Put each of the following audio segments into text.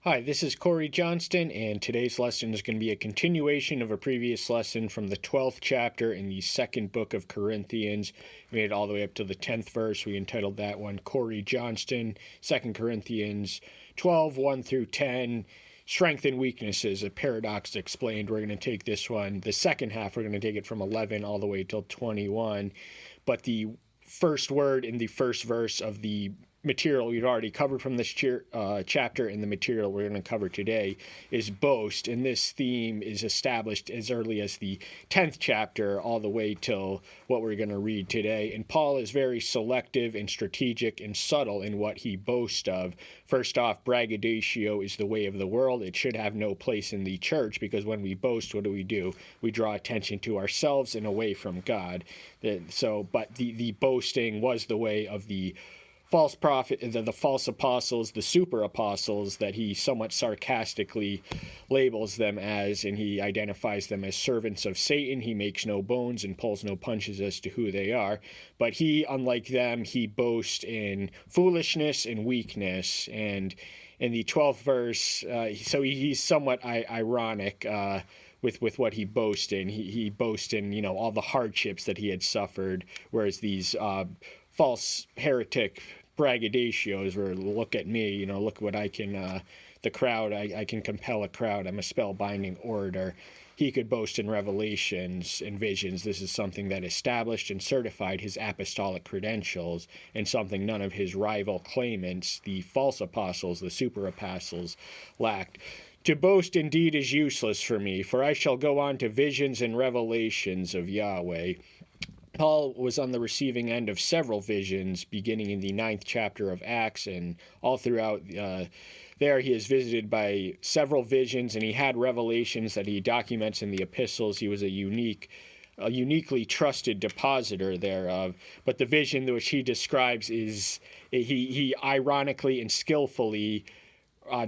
Hi, this is Corey Johnston, and today's lesson is going to be a continuation of a previous lesson from the 12th chapter in the second book of Corinthians. We made it all the way up to the 10th verse. We entitled that one Corey Johnston, 2 Corinthians 12, 1 through 10. Strength and weaknesses, a paradox explained. We're going to take this one, the second half, we're going to take it from 11 all the way till 21. But the first word in the first verse of the material we've already covered from this chapter and the material we're going to cover today is boast, and this theme is established as early as the 10th chapter all the way till what we're going to read today. And Paul is very selective and strategic and subtle in what he boasts of. First off, braggadocio is the way of the world. It should have no place in the church, because when we boast, what do? We draw attention to ourselves and away from God. But the boasting was the way of the false prophet, the false apostles, the super apostles that he somewhat sarcastically labels them as, and he identifies them as servants of Satan. He makes no bones and pulls no punches as to who they are. But he, unlike them, he boasts in foolishness and weakness. And in the 12th verse, so he's somewhat ironic with what he boasts in. He boasts in, all the hardships that he had suffered, whereas these false heretic braggadocios were, look at me, look what I can, the crowd, I can compel a crowd, I'm a spellbinding orator. He could boast in revelations and visions. This is something that established and certified his apostolic credentials, and something none of his rival claimants, the false apostles, the super apostles, lacked. To boast indeed is useless for me, for I shall go on to visions and revelations of Yahweh. Paul was on the receiving end of several visions, beginning in the 9th chapter of Acts, and all throughout there he is visited by several visions, and he had revelations that he documents in the epistles. He was a uniquely trusted depositor thereof. But the vision which he describes is, he ironically and skillfully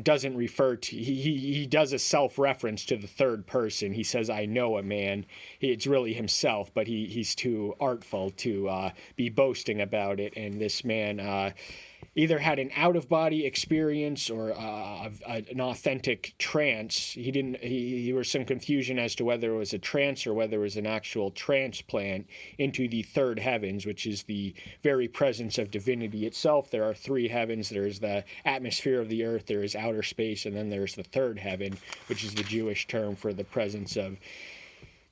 doesn't refer to, he does a self-reference to the third person. He says, I know a man. It's really himself, but he's too artful to be boasting about it. And this man either had an out-of-body experience or an authentic trance. There was some confusion as to whether it was a trance or whether it was an actual transplant into the third heavens, which is the very presence of divinity itself. There are three heavens. There's the atmosphere of the earth, there is outer space, and then there's the third heaven, which is the Jewish term for the presence of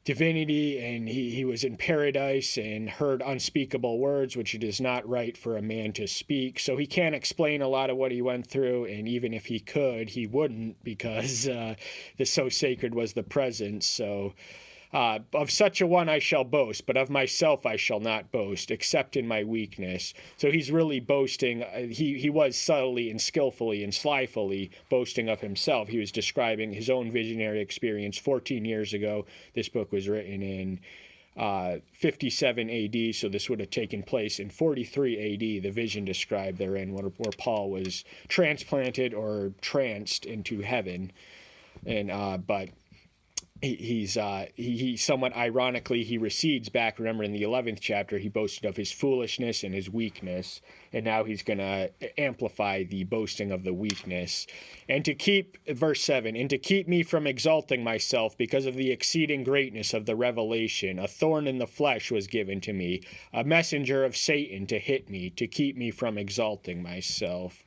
divinity. And he was in paradise and heard unspeakable words, which it is not right for a man to speak. So he can't explain a lot of what he went through, and even if he could, he wouldn't, because so sacred was the presence. So of such a one I shall boast, but of myself I shall not boast, except in my weakness. So he's really boasting. He was subtly and skillfully and slyfully boasting of himself. He was describing his own visionary experience 14 years ago. This book was written in 57 AD, so this would have taken place in 43 AD, the vision described therein, where Paul was transplanted or tranced into heaven. And but he somewhat ironically, he recedes back. Remember, in the 11th chapter he boasted of his foolishness and his weakness, and now he's going to amplify the boasting of the weakness. And to keep, verse 7, and to keep me from exalting myself because of the exceeding greatness of the revelation, a thorn in the flesh was given to me, a messenger of Satan to hit me, to keep me from exalting myself.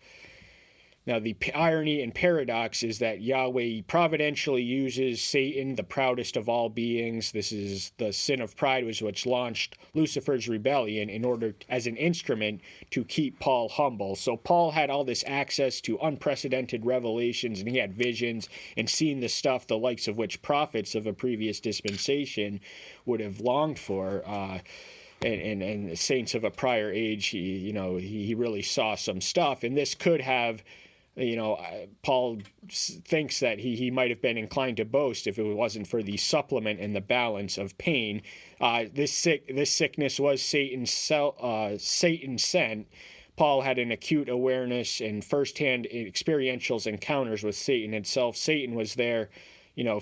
Now, the irony and paradox is that Yahweh providentially uses Satan, the proudest of all beings. This is the sin of pride, which launched Lucifer's rebellion, in order, as an instrument, to keep Paul humble. So Paul had all this access to unprecedented revelations, and he had visions and seen the stuff the likes of which prophets of a previous dispensation would have longed for. And saints of a prior age, he really saw some stuff, and this could have, Paul thinks that he might have been inclined to boast if it wasn't for the supplement and the balance of pain. This sickness was Satan sent. Paul had an acute awareness and firsthand experiential encounters with Satan itself. Satan was there,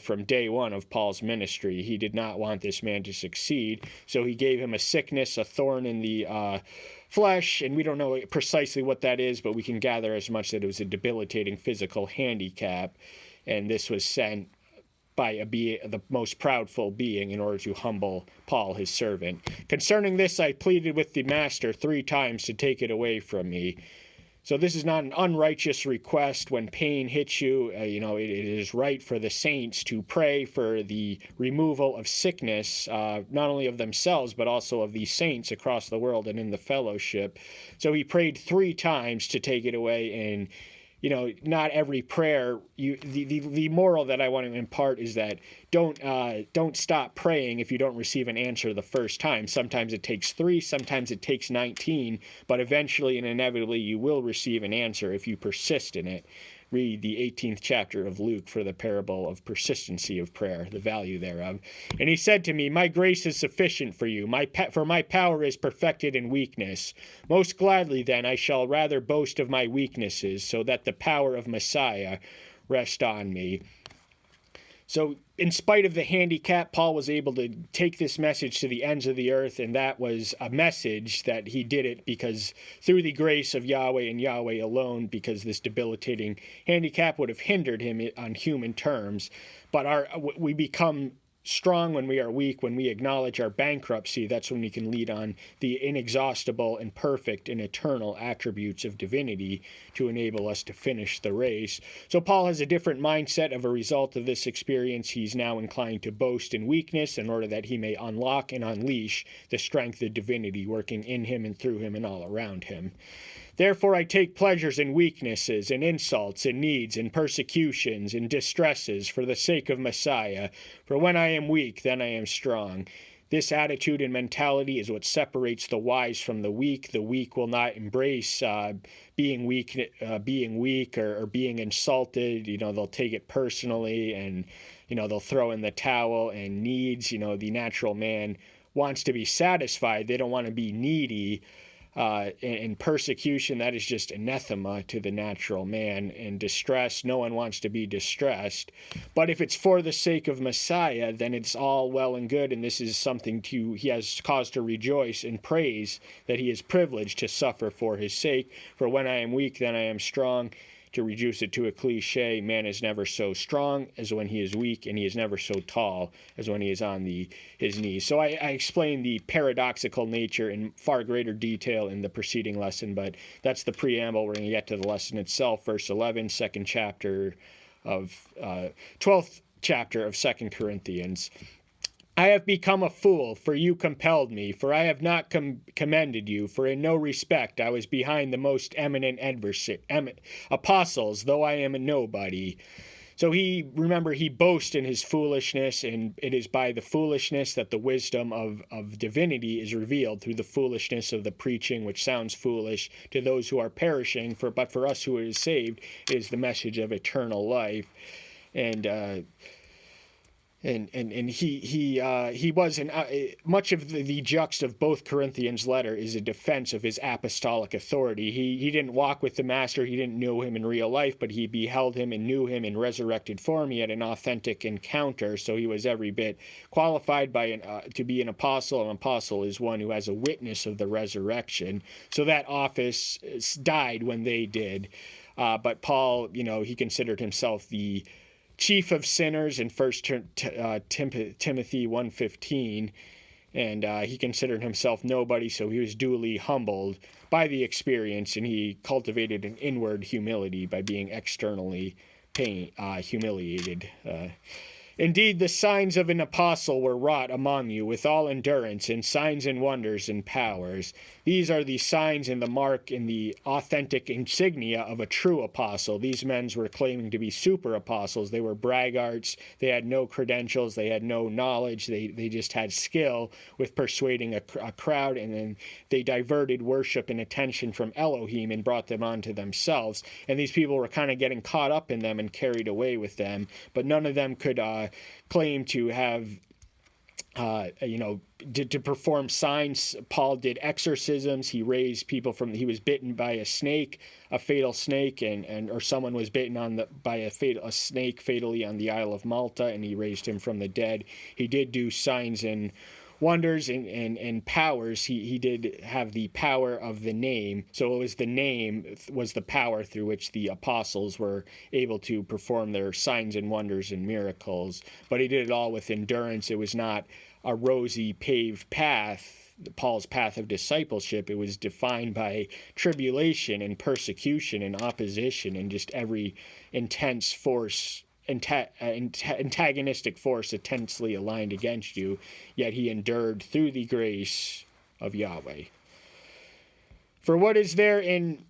from day one of Paul's ministry. He did not want this man to succeed, so he gave him a sickness, a thorn in the flesh, and we don't know precisely what that is, but we can gather as much that it was a debilitating physical handicap, and this was sent by the most proudful being in order to humble Paul, his servant. Concerning this, I pleaded with the master 3 times to take it away from me. So this is not an unrighteous request. When pain hits you, it is right for the saints to pray for the removal of sickness, not only of themselves, but also of the saints across the world and in the fellowship. So he prayed 3 times to take it away, and not every prayer. The moral that I want to impart is that don't stop praying if you don't receive an answer the first time. Sometimes it takes 3, sometimes it takes 19, but eventually and inevitably you will receive an answer if you persist in it. Read the 18th chapter of Luke for the parable of persistency of prayer, the value thereof. And he said to me, my grace is sufficient for you, for my power is perfected in weakness. Most gladly then I shall rather boast of my weaknesses, so that the power of Messiah rest on me. So in spite of the handicap, Paul was able to take this message to the ends of the earth, and that was a message that he did it because through the grace of Yahweh and Yahweh alone, because this debilitating handicap would have hindered him on human terms. But we become strong when we are weak. When we acknowledge our bankruptcy, that's when we can lead on the inexhaustible and perfect and eternal attributes of divinity to enable us to finish the race. So Paul has a different mindset of a result of this experience. He's now inclined to boast in weakness in order that he may unlock and unleash the strength of divinity working in him and through him and all around him. Therefore I take pleasures in weaknesses, in insults, in needs, in persecutions, in distresses, for the sake of Messiah. For when I am weak, then I am strong. This attitude and mentality is what separates the wise from the weak. The weak will not embrace being weak or being insulted. They'll take it personally, and they'll throw in the towel. And needs, the natural man wants to be satisfied. They don't want to be needy. In persecution, that is just anathema to the natural man. In distress, no one wants to be distressed. But if it's for the sake of Messiah, then it's all well and good, and this is something he has cause to rejoice and praise that he is privileged to suffer for his sake. For when I am weak, then I am strong. To reduce it to a cliche, man is never so strong as when he is weak, and he is never so tall as when he is on his knees. So I explained the paradoxical nature in far greater detail in the preceding lesson, but that's the preamble. We're going to get to the lesson itself, verse 11, 12th chapter of 2 Corinthians. I have become a fool, for you compelled me, for I have not commended you, for in no respect I was behind the most eminent apostles, though I am a nobody. So he boasts in his foolishness, and it is by the foolishness that the wisdom of divinity is revealed, through the foolishness of the preaching, which sounds foolish to those who are perishing, but for us who are saved, it is the message of eternal life. And he was much of the gist of both Corinthians' letter is a defense of his apostolic authority. He didn't walk with the master, he didn't know him in real life, but he beheld him and knew him in resurrected form. He had an authentic encounter, so he was every bit qualified to be an apostle. An apostle is one who has a witness of the resurrection. So that office died when they did. But Paul, he considered himself the chief of sinners in 1 Timothy 1:15, and he considered himself nobody, so he was duly humbled by the experience, and he cultivated an inward humility by being externally humiliated. Indeed, the signs of an apostle were wrought among you with all endurance in signs and wonders and powers. These are the signs and the mark and the authentic insignia of a true apostle. These men were claiming to be super apostles. They were braggarts. They had no credentials. They had no knowledge. They just had skill with persuading a crowd, and then they diverted worship and attention from Elohim and brought them onto themselves. And these people were kind of getting caught up in them and carried away with them, but none of them could claim to have to perform signs. Paul did exorcisms. He raised people he was bitten by a snake, a fatal snake, or someone was bitten by a snake fatally on the Isle of Malta, and he raised him from the dead. He did do signs and wonders and powers. He did have the power of the name. So it was the name was the power through which the apostles were able to perform their signs and wonders and miracles. But he did it all with endurance. It was not a rosy paved path, Paul's path of discipleship. It was defined by tribulation and persecution and opposition and just every intense force, antagonistic force intensely aligned against you, yet he endured through the grace of Yahweh. For what is there in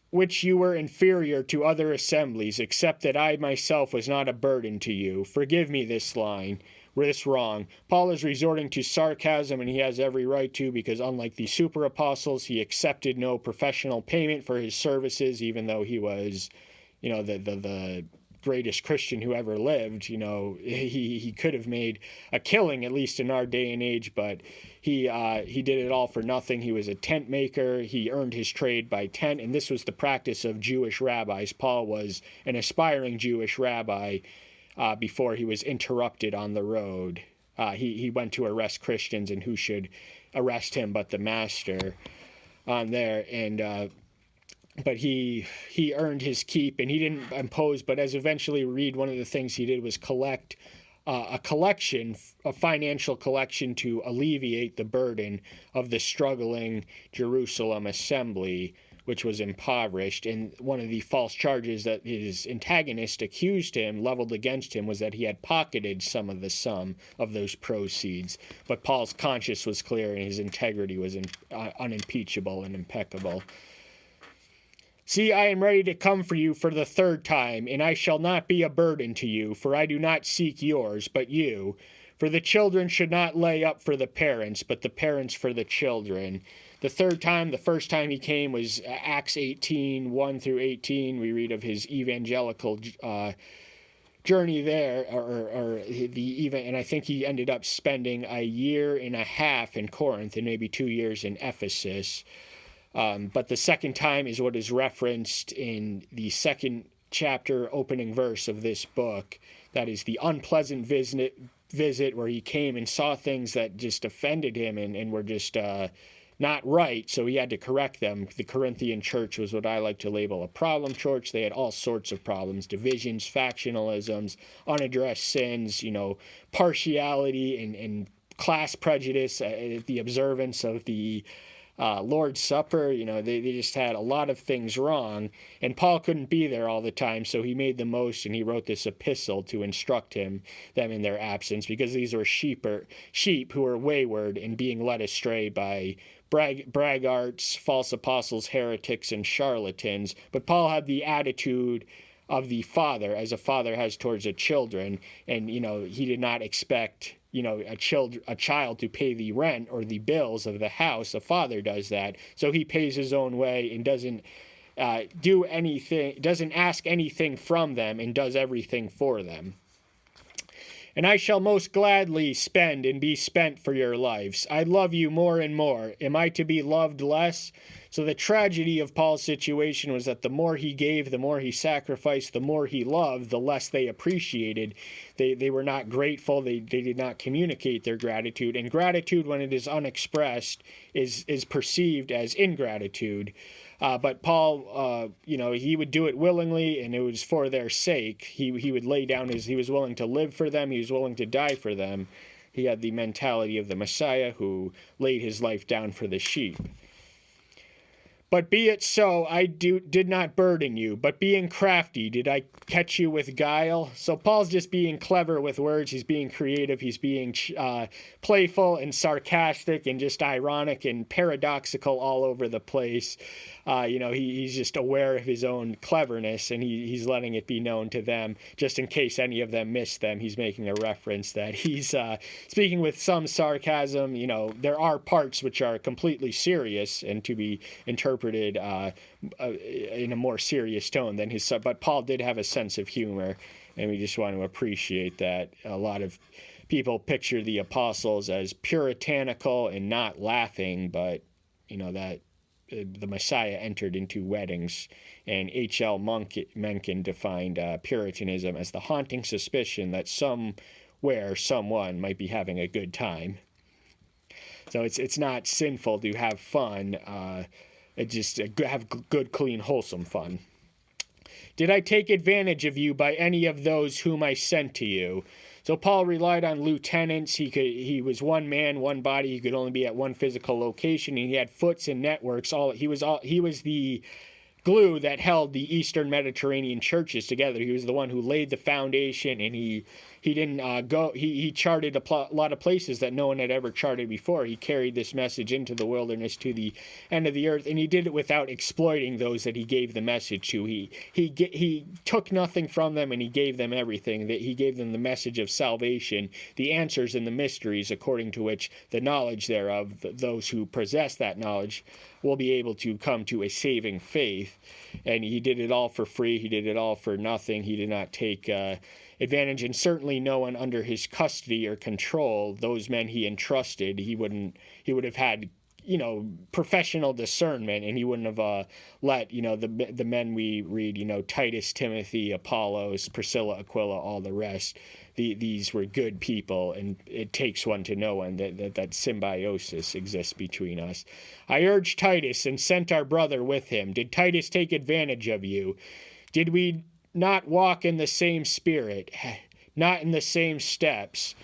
which you were inferior to other assemblies, except that I myself was not a burden to you? Forgive me this wrong. Paul is resorting to sarcasm, and he has every right to, because unlike the super apostles, he accepted no professional payment for his services, even though he was, the greatest Christian who ever lived. He could have made a killing, at least in our day and age, but he did it all for nothing. He was a tent maker. He earned his trade by tent, and this was the practice of Jewish rabbis. Paul was an aspiring Jewish rabbi before he was interrupted on the road. He went to arrest Christians, and who should arrest him but the master on there, and but he earned his keep, and he didn't impose, but as eventually we read, one of the things he did was collect a financial collection to alleviate the burden of the struggling Jerusalem assembly, which was impoverished. And one of the false charges that his antagonist accused him, leveled against him, was that he had pocketed some of the sum of those proceeds. But Paul's conscience was clear, and his integrity was unimpeachable and impeccable. See, I am ready to come for you for the third time, and I shall not be a burden to you, for I do not seek yours, but you. For the children should not lay up for the parents, but the parents for the children. The first time he came was Acts 18, 1 through 18. We read of his evangelical journey there, and I think he ended up spending a year and a half in Corinth and maybe 2 years in Ephesus. But the second time is what is referenced in the second chapter, opening verse of this book. That is the unpleasant visit where he came and saw things that just offended him and were just not right, so he had to correct them. The Corinthian church was what I like to label a problem church. They had all sorts of problems: divisions, factionalisms, unaddressed sins, partiality and class prejudice, the observance of the Lord's Supper. They just had a lot of things wrong, and Paul couldn't be there all the time, so he made the most, and he wrote this epistle to instruct them in their absence, because these were sheep who were wayward and being led astray by braggarts, false apostles, heretics, and charlatans. But Paul had the attitude of the father, as a father has towards a children, and he did not expect a child to pay the rent or the bills of the house. A father does that, so he pays his own way and doesn't do anything, doesn't ask anything from them, and does everything for them. And I shall most gladly spend and be spent for your lives. I love you more and more. Am I to be loved less? So the tragedy of Paul's situation was that the more he gave, the more he sacrificed, the more he loved, the less they appreciated. They were not grateful. They did not communicate their gratitude. And gratitude, when it is unexpressed, is perceived as ingratitude. But Paul, he would do it willingly, and it was for their sake. He would lay down he was willing to live for them. He was willing to die for them. He had the mentality of the Messiah who laid his life down for the sheep. But be it so, I did not burden you, but being crafty, did I catch you with guile? So Paul's just being clever with words. He's being creative. He's being playful and sarcastic and just ironic and paradoxical all over the place. He's just aware of his own cleverness, and he's letting it be known to them, just in case any of them miss them. He's making a reference that he's speaking with some sarcasm. There are parts which are completely serious and to be interpreted in a more serious tone than his. But Paul did have a sense of humor, and we just want to appreciate that. A lot of people picture the apostles as puritanical and not laughing, but that the Messiah entered into weddings, and H.L. Mencken defined Puritanism as the haunting suspicion that somewhere someone might be having a good time. So it's not sinful to have fun. It just have good, clean, wholesome fun. Did I take advantage of you by any of those whom I sent to you? So Paul relied on lieutenants. He was one man, one body. He could only be at one physical location. And he had foots and networks. He was the glue that held the Eastern Mediterranean churches together. He was the one who laid the foundation, and he didn't go. He charted a lot of places that no one had ever charted before. He carried this message into the wilderness to the end of the earth, and he did it without exploiting those that he gave the message to. He took nothing from them, and he gave them everything. That he gave them the message of salvation, the answers and the mysteries, according to which the knowledge thereof, those who possess that knowledge, will be able to come to a saving faith. And he did it all for free. He did it all for nothing. He did not take advantage, and certainly no one under his custody or control. Those men he entrusted, he would have had professional discernment, and he wouldn't have let the men we read, Titus, Timothy, Apollos, Priscilla, Aquila, all the rest. These were good people, and it takes one to know one that symbiosis exists between us. I urged Titus and sent our brother with him. Did Titus take advantage of you? Did we not walk in the same spirit, not in the same steps?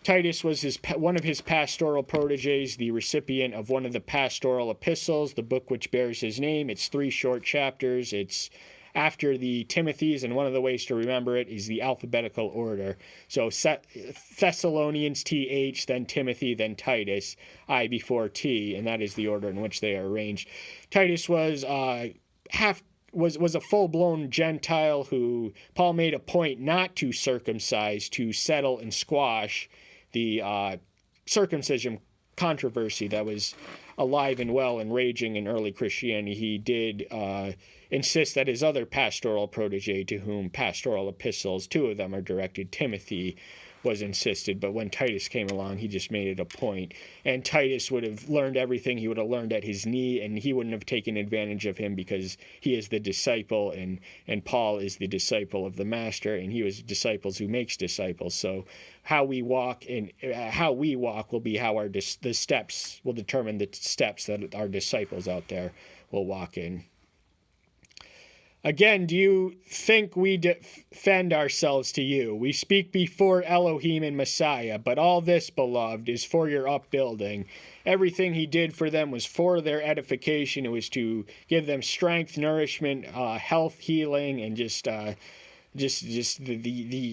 Titus was one of his pastoral proteges, the recipient of one of the pastoral epistles, the book which bears his name. It's 3 short chapters. It's after the Timothys, and one of the ways to remember it is the alphabetical order. So Thessalonians, TH, then Timothy, then Titus, I before T, and that is the order in which they are arranged. Titus was was a full-blown Gentile who Paul made a point not to circumcise, to settle and squash the circumcision controversy that was alive and well and raging in early Christianity. He did insist that his other pastoral protege, to whom pastoral epistles, 2 of them are directed, Timothy, was insisted. But when Titus came along, he just made it a point. And Titus would have learned everything he would have learned at his knee, and he wouldn't have taken advantage of him because he is the disciple, and Paul is the disciple of the master, and he was disciples who makes disciples. So how we walk will be how the steps will determine the steps that our disciples out there will walk in. Again, do you think we defend ourselves to you? We speak before Elohim and Messiah, but all this, beloved, is for your upbuilding. Everything he did for them was for their edification. It was to give them strength, nourishment, health, healing, and just the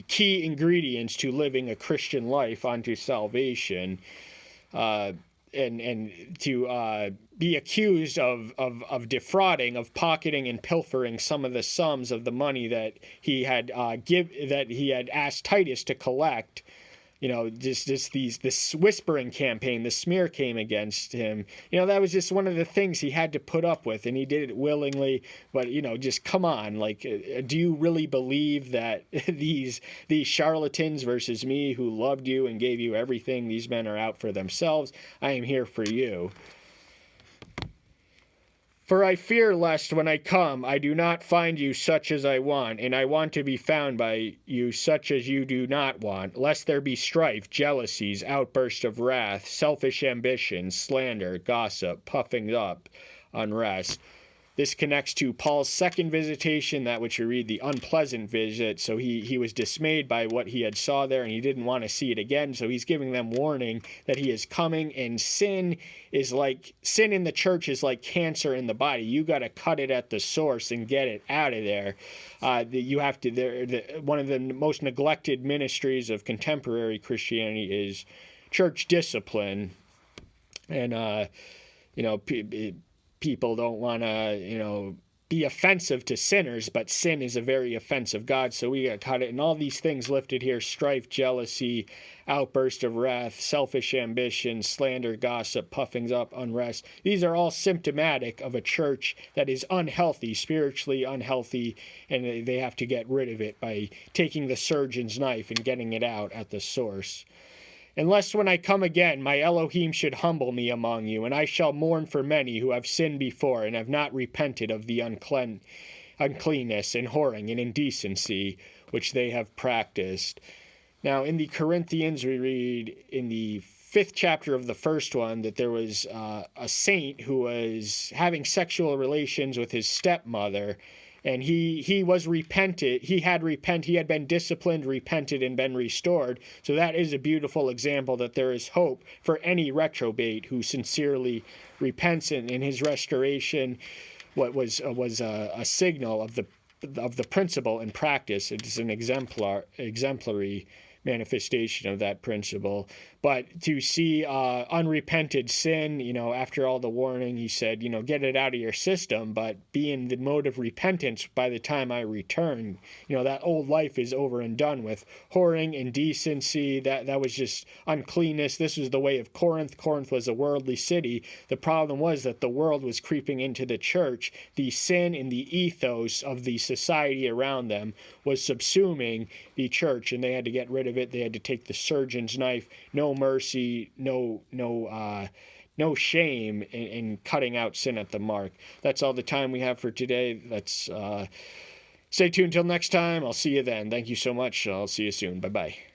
key ingredients to living a Christian life unto salvation. And to be accused of defrauding, of pocketing and pilfering some of the sums of the money that he had asked Titus to collect. This whispering campaign, the smear came against him. That was just one of the things he had to put up with, and he did it willingly. But just come on, do you really believe that these charlatans versus me, who loved you and gave you everything, these men are out for themselves? I am here for you. For I fear lest when I come I do not find you such as I want, and I want to be found by you such as you do not want, lest there be strife, jealousies, outbursts of wrath, selfish ambitions, slander, gossip, puffing up, unrest. This connects to Paul's second visitation, that which we read, the unpleasant visit. So he was dismayed by what he had saw there, and he didn't want to see it again. So he's giving them warning that he is coming, and sin in the church is like cancer in the body. You got to cut it at the source and get it out of there. You have to. One of the most neglected ministries of contemporary Christianity is church discipline, and people don't want to, be offensive to sinners, but sin is a very offensive God, so we got to cut it. And all these things lifted here: strife, jealousy, outburst of wrath, selfish ambition, slander, gossip, puffings up, unrest. These are all symptomatic of a church that is unhealthy, spiritually unhealthy, and they have to get rid of it by taking the surgeon's knife and getting it out at the source. Unless when I come again, my Elohim should humble me among you, and I shall mourn for many who have sinned before and have not repented of the uncleanness and whoring and indecency which they have practiced. Now, in the Corinthians, we read in the fifth chapter of the first one that there was a saint who was having sexual relations with his stepmother, and he was repented. He had been disciplined, repented, and been restored. So that is a beautiful example that there is hope for any reprobate who sincerely repents, in his restoration. What was a signal of the principle and practice. It is an exemplary manifestation of that principle. But to see unrepented sin, after all the warning, he said, get it out of your system, but be in the mode of repentance by the time I return. That old life is over and done with. Whoring, indecency, that was just uncleanness. This was the way of Corinth. Corinth was a worldly city. The problem was that the world was creeping into the church. The sin and the ethos of the society around them was subsuming the church, and they had to get rid of it. They had to take the surgeon's knife. No mercy, no shame in cutting out sin at the mark. That's all the time we have for today. Let's stay tuned until next time. I'll see you then. Thank you so much. I'll see you soon. Bye-bye.